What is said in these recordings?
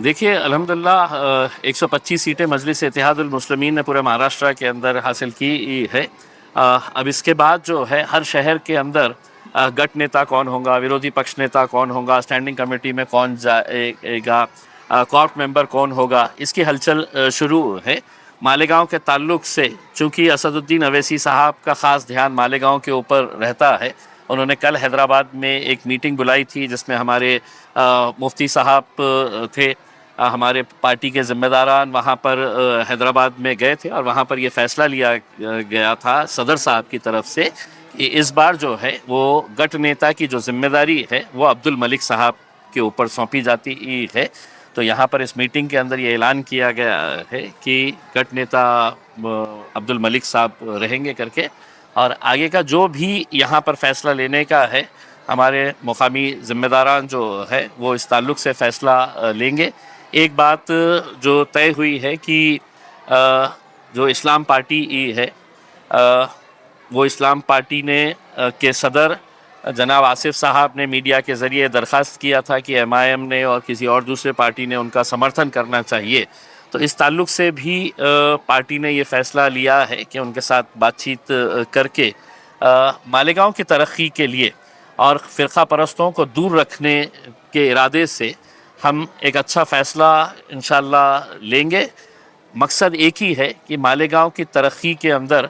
देखिए अल्हम्दुलिल्लाह 125 सीटें मजलिस इत्तेहादुल मुस्लिमीन ने पूरे महाराष्ट्र के अंदर हासिल की है। अब इसके बाद जो है हर शहर के अंदर गट नेता कौन होगा, विरोधी पक्ष नेता कौन होगा, स्टैंडिंग कमेटी में कौन जाएगा, कॉर्प मेंबर कौन होगा, इसकी हलचल शुरू है। मालेगांव के ताल्लुक से चूँकि असदुद्दीन अवैसी साहब का ख़ास ध्यान मालेगांव के ऊपर रहता है, उन्होंने कल हैदराबाद में एक मीटिंग बुलाई थी जिसमें हमारे मुफ्ती साहब थे, हमारे पार्टी के ज़िम्मेदारान वहाँ पर हैदराबाद में गए थे और वहाँ पर ये फ़ैसला लिया गया था सदर साहब की तरफ से कि इस बार जो है वो गट नेता की जो जिम्मेदारी है वो अब्दुल मलिक साहब के ऊपर सौंपी जाती है। तो यहाँ पर इस मीटिंग के अंदर ये ऐलान किया गया है कि गट नेता अब्दुल मलिक साहब रहेंगे करके, और आगे का जो भी यहाँ पर फ़ैसला लेने का है हमारे मुकामी ज़िम्मेदारान जो है वो इस ताल्लुक़ से फ़ैसला लेंगे। एक बात जो तय हुई है कि जो इस्लाम पार्टी है वो इस्लाम पार्टी ने के सदर जनाब आसिफ साहब ने मीडिया के ज़रिए दरख्वास्त किया था कि एमआईएम ने और किसी और दूसरे पार्टी ने उनका समर्थन करना चाहिए। तो इस ताल्लुक़ से भी पार्टी ने ये फ़ैसला लिया है कि उनके साथ बातचीत करके मालेगांव की तरक्की के लिए और फ़िरक़ा परस्तों को दूर रखने के इरादे से हम एक अच्छा फ़ैसला इंशाअल्लाह लेंगे। मकसद एक ही है कि मालेगांव की तरक्की के अंदर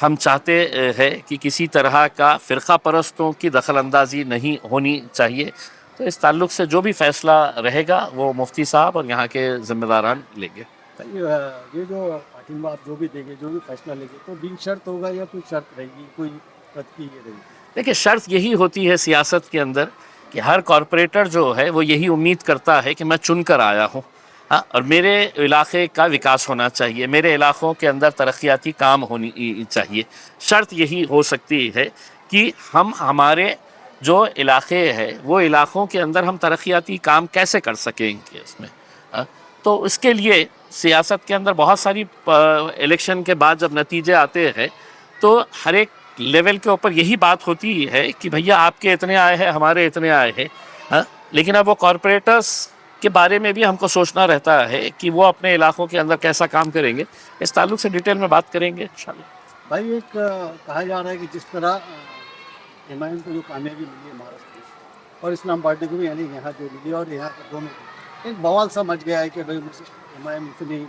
हम चाहते हैं कि किसी तरह का फ़िरक़ा परस्तों की दखलअंदाज़ी नहीं होनी चाहिए। तो इस ताल्लुक़ से जो भी फ़ैसला रहेगा वो मुफ्ती साहब और यहाँ के ज़िम्मेदारान लेंगे। ये जो पार्टी में आप जो भी देंगे, जो भी फैसला लेंगे, तो बिन शर्त होगा या कोई शर्त रहेगी, कोई रद्द की ये रहेगी? देखिए, शर्त यही होती है सियासत के अंदर कि हर कॉरपोरेटर जो है वो यही उम्मीद करता है कि मैं चुन कर आया हूँ, हाँ, और मेरे इलाके का विकास होना चाहिए, मेरे इलाक़ों के अंदर तरक्याती काम होनी चाहिए। शर्त यही हो सकती है कि हम हमारे जो इलाके हैं वो इलाक़ों के अंदर हम तरक्याती काम कैसे कर सकेंगे इसमें, हाँ? तो इसके लिए सियासत के अंदर बहुत सारी इलेक्शन के बाद जब नतीजे आते हैं तो हर एक लेवल के ऊपर यही बात होती है कि भैया आपके इतने आए हैं, हमारे इतने आए हैं, हाँ? लेकिन अब वो कॉरपोरेटर्स के बारे में भी हमको सोचना रहता है कि वो अपने इलाक़ों के अंदर कैसा काम करेंगे। इस ताल्लुक़ से डिटेल में बात करेंगे इंशाअल्लाह। भाई एक कहा जा रहा है कि जिस तरह एमआईएम को जो कामयाबी मिली है महाराष्ट्र में और इस्लाम पार्टी को भी, यानी यहाँ जो मिली और यहाँ पर दोनों एक बवाल सा मच गया है कि भाई एमआईएम इतनी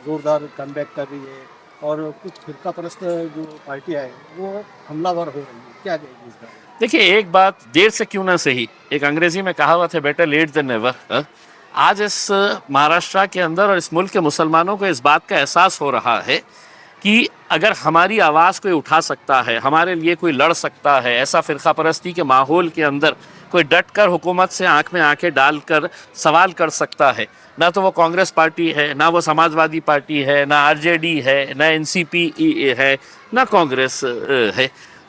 ज़ोरदार कमबैक कर रही है और कुछ फ़िरक़ा परस्त जो पार्टियाँ हैं वो हमलावर हो रही है, क्या कहेगी इसका? देखिए, एक बात देर से क्यों ना सही, एक अंग्रेज़ी में कहावत है, बेटर लेट देन नेवर। आज इस महाराष्ट्र के अंदर और इस मुल्क के मुसलमानों को इस बात का एहसास हो रहा है कि अगर हमारी आवाज़ कोई उठा सकता है, हमारे लिए कोई लड़ सकता है, ऐसा फ़िरक़ा परस्ती के माहौल के अंदर कोई डट कर हुकूमत से आँख में आँखें डाल कर सवाल कर सकता है, ना तो वो कांग्रेस पार्टी है, ना वो समाजवादी पार्टी है, ना आरजेडी है, ना एनसीपी है, ना कांग्रेस है।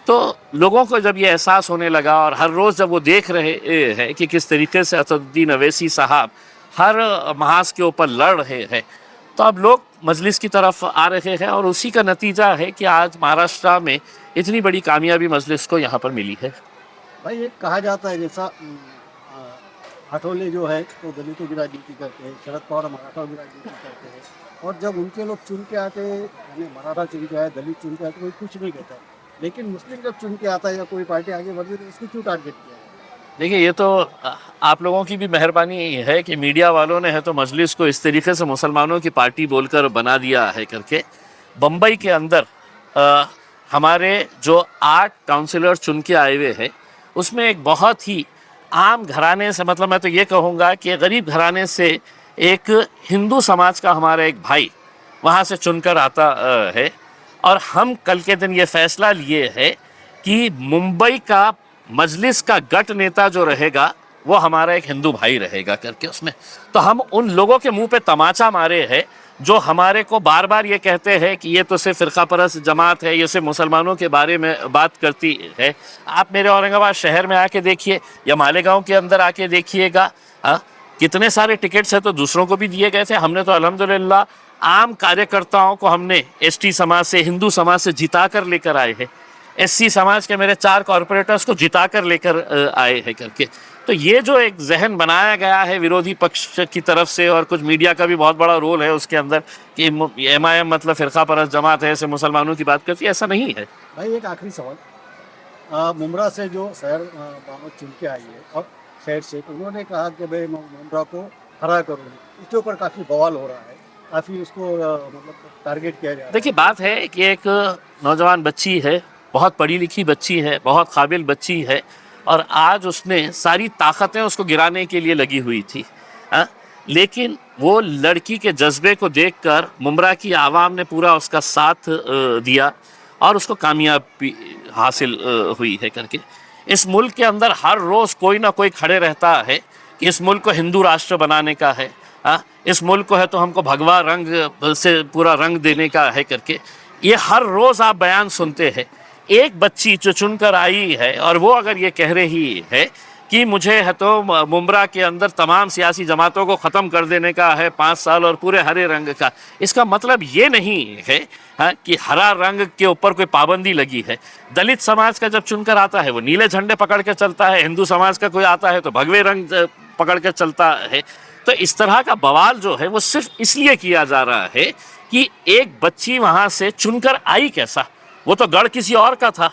तो लोगों को जब ये एहसास होने लगा और हर रोज़ जब वो देख रहे हैं कि किस तरीके से असदुद्दीन अवैसी साहब हर महाज के ऊपर लड़ रहे हैं, तो अब लोग मजलिस की तरफ आ रहे हैं और उसी का नतीजा है कि आज महाराष्ट्र में इतनी बड़ी कामयाबी मजलिस को यहाँ पर मिली है। भाई एक कहा जाता है जैसा आठवले जो है तो दलितों की राजनीति करते हैं, शरद पवार मराठा की राजनीति करते हैं, और जब उनके लोग चुन के आते हैं, यानी मराठा चुन के आए, दलित चुन के आए, तो कोई कुछ नहीं कहता, लेकिन मुस्लिम जब चुन के आता है या कोई पार्टी आगे बढ़ती है तो उसको क्यों टारगेट किया है? देखिए, ये तो आप लोगों की भी मेहरबानी है कि मीडिया वालों ने है तो मजलिस को इस तरीके से मुसलमानों की पार्टी बोलकर बना दिया है करके। बम्बई के अंदर हमारे जो 8 काउंसिलर चुन के आए हुए हैं उसमें एक बहुत ही आम घराने से, मतलब मैं तो ये कहूँगा कि गरीब घराने से एक हिंदू समाज का हमारा एक भाई वहाँ से चुनकर आता है, और हम कल के दिन ये फ़ैसला लिए है कि मुंबई का मजलिस का गट नेता जो रहेगा वो हमारा एक हिंदू भाई रहेगा करके उसमें। तो हम उन लोगों के मुंह पे तमाचा मारे हैं जो हमारे को बार बार ये कहते हैं कि ये तो सिर्फ फ़िरक़ा परस्त जमात है, ये सिर्फ मुसलमानों के बारे में बात करती है। आप मेरे औरंगाबाद शहर में आके देखिए या मालेगांव के अंदर आके देखिएगा, कितने सारे टिकट्स हैं तो दूसरों को भी दिए गए थे। हमने तो अल्हम्दुलिल्लाह आम कार्यकर्ताओं को हमने एसटी समाज से, हिंदू समाज से जिता कर लेकर आए हैं। एससी समाज के मेरे 4 कॉरपोरेटर्स को जिता कर लेकर आए हैं करके। तो ये जो एक जहन बनाया गया है विरोधी पक्ष की तरफ से, और कुछ मीडिया का भी बहुत बड़ा रोल है उसके अंदर, कि MIM मतलब फ़िरका परस्त जमात है, ऐसे मुसलमानों की बात करती है, ऐसा नहीं है। भाई एक आखिरी सवाल, मुमरा से जो शहर बानो चुन के आई है और शहर से, तो उन्होंने कहा कि भाई मुमरा को हरा करो, इसके ऊपर काफ़ी बवाल हो रहा है, काफ़ी उसको मतलब टारगेट किया जा रहा है। देखिए, बात है कि एक नौजवान बच्ची है, बहुत पढ़ी लिखी बच्ची है, बहुत काबिल बच्ची है, और आज उसने सारी ताकतें उसको गिराने के लिए लगी हुई थी, हाँ? लेकिन वो लड़की के जज्बे को देखकर मुमरा की आवाम ने पूरा उसका साथ दिया और उसको कामयाबी हासिल हुई है करके। इस मुल्क के अंदर हर रोज़ कोई ना कोई खड़े रहता है कि इस मुल्क को हिंदू राष्ट्र बनाने का है, हाँ? इस मुल्क को है तो हमको भगवा रंग से पूरा रंग देने का है करके। ये हर रोज़ आप बयान सुनते हैं। एक बच्ची जो चुनकर आई है और वो अगर ये कह रही है कि मुझे है तो मुमरा के अंदर तमाम सियासी जमातों को ख़त्म कर देने का है 5 साल और पूरे हरे रंग का, इसका मतलब ये नहीं है, हाँ, कि हरा रंग के ऊपर कोई पाबंदी लगी है। दलित समाज का जब चुनकर आता है वो नीले झंडे पकड़ के चलता है, हिंदू समाज का कोई आता है तो भगवे रंग पकड़ के चलता है। तो इस तरह का बवाल जो है वो सिर्फ इसलिए किया जा रहा है कि एक बच्ची वहाँ से चुनकर आई कैसा, वो तो गढ़ किसी और का था,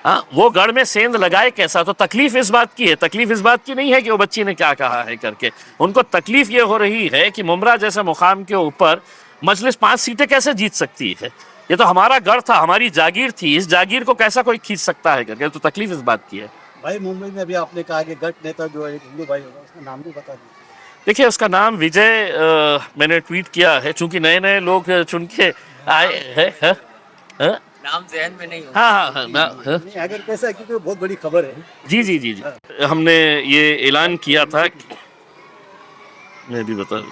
हाँ, वो गढ़ में सेंध लगाए कैसा। तो तकलीफ इस बात की है, तकलीफ इस बात की नहीं है कि वो बच्ची ने क्या कहा है करके। उनको तकलीफ ये हो रही है कि मुमरा जैसे मुकाम के ऊपर मजलिस 5 सीटें कैसे जीत सकती है, ये तो हमारा गढ़ था, हमारी जागीर थी, इस जागीर को कैसा कोई खींच सकता है करके। तो तकलीफ इस बात की है। भाई मुंबई में अभी आपने कहा कि गठ नेता जो है एक हिंदू भाई होगा, उसका नाम भी बता दीजिए। देखिए, उसका नाम विजय, मैंने ट्वीट किया है, चूंकि नए नए लोग चुन के आए हैं, हाँ? नाम जहन में नहीं हो। हाँ, नहीं, अगर कैसा है, क्योंकि बहुत बड़ी खबर है। जी, हमने ये ऐलान किया था कि, मैं भी बता दूं,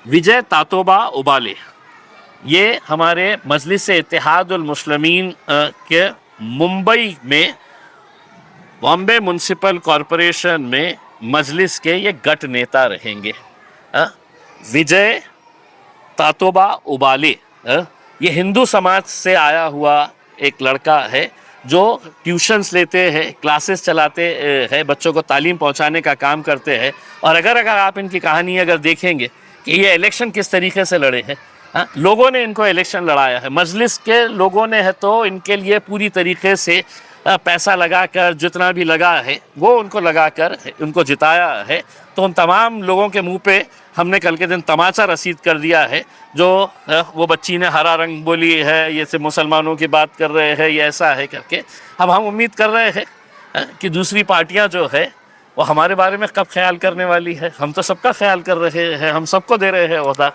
विजय तातोबा उबाले, ये हमारे मजलिस इत्तेहादुल मुस्लिमीन के मुंबई में बॉम्बे म्युनिसिपल कॉरपोरेशन में मजलिस के ये गट नेता रहेंगे। विजय तातोबा उबाले, ये हिंदू समाज से आया हुआ एक लड़का है जो ट्यूशन्स लेते हैं, क्लासेस चलाते हैं, बच्चों को तालीम पहुंचाने का काम करते हैं। और अगर आप इनकी कहानी अगर देखेंगे कि ये इलेक्शन किस तरीके से लड़े हैं, लोगों ने इनको इलेक्शन लड़ाया है, मजलिस के लोगों ने है तो इनके लिए पूरी तरीके से पैसा लगाकर, जितना भी लगा है वो उनको लगाकर उनको जिताया है। तो उन तमाम लोगों के मुंह पे हमने कल के दिन तमाचा रसीद कर दिया है। जो वो बच्ची ने हरा रंग बोली है, ये से मुसलमानों की बात कर रहे हैं, ये ऐसा है करके। अब हम उम्मीद कर रहे हैं कि दूसरी पार्टियां जो है वो हमारे बारे में कब ख्याल करने वाली है। हम तो सबका ख्याल कर रहे हैं, हम सबको दे रहे हैं ओहदा।